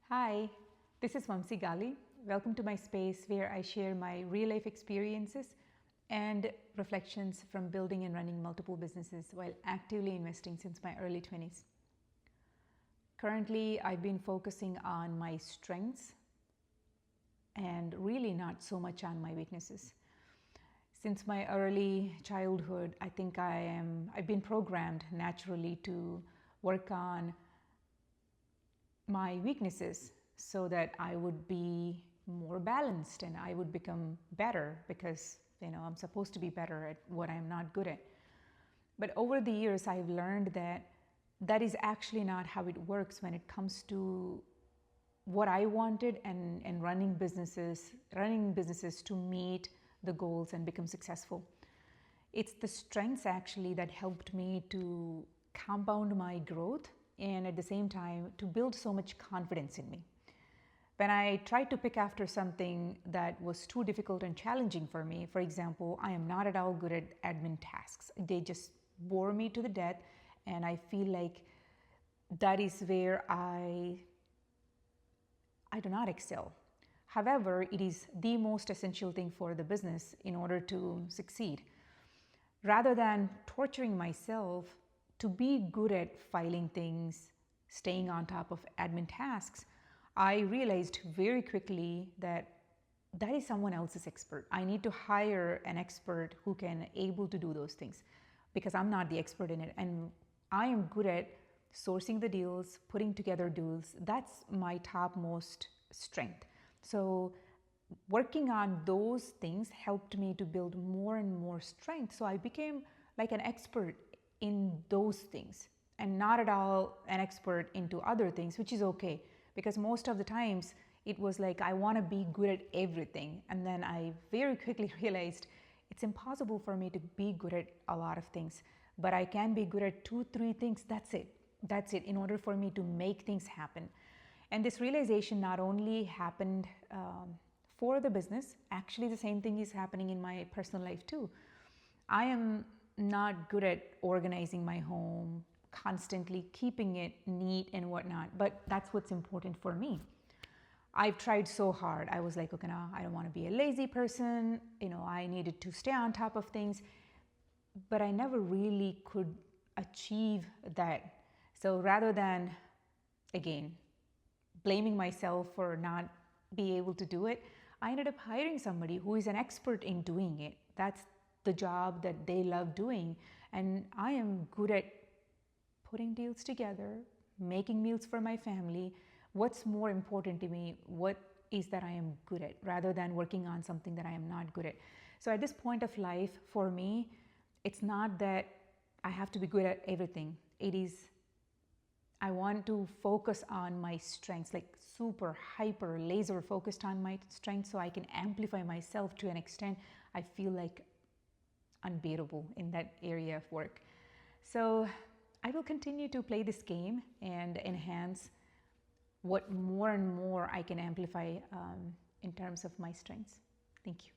Hi, this is Vamsi Gali. Welcome to my space where I share my real life experiences and reflections from building and running multiple businesses while actively investing since my early 20s. Currently, I've been focusing on my strengths and really not so much on my weaknesses. Since my early childhood, I think I've been programmed naturally to work on my weaknesses so that I would be more balanced and I would become better because I'm supposed to be better at what I'm not good at. But over the years I've learned that that is actually not how it works when it comes to what I wanted and running businesses to meet the goals and become successful. It's the strengths actually that helped me to compound my growth and at the same time to build so much confidence in me. When I tried to pick after something that was too difficult and challenging for me, for example, I am not at all good at admin tasks. They just bore me to the death, and I feel like that is where I do not excel. However, it is the most essential thing for the business in order to succeed. Rather than torturing myself to be good at filing things, staying on top of admin tasks, I realized very quickly that that is someone else's expert. I need to hire an expert who can able to do those things because I'm not the expert in it. And I am good at sourcing the deals, putting together deals. That's my topmost strength. So working on those things helped me to build more and more strength. So I became like an expert in those things and not at all an expert into other things, which is okay because most of the times it was like I want to be good at everything, and then I very quickly realized it's impossible for me to be good at a lot of things, but I can be good at 2-3 things. That's it in order for me to make things happen. And this realization not only happened for the business, actually the same thing is happening in my personal life too. I am not good at organizing my home, constantly keeping it neat and whatnot, but that's what's important for me. I've tried so hard. I was like, okay, no, I don't want to be a lazy person. I needed to stay on top of things, but I never really could achieve that. So rather than, again, blaming myself for not being able to do it, I ended up hiring somebody who is an expert in doing it. That's the job that they love doing. And I am good at putting deals together, making meals for my family. What's more important to me? What is that I am good at rather than working on something that I am not good at? So at this point of life, for me, it's not that I have to be good at everything. It is I want to focus on my strengths, like super hyper laser focused on my strengths so I can amplify myself to an extent I feel like unbeatable in that area of work. So I will continue to play this game and enhance what more and more I can amplify in terms of my strengths. Thank you.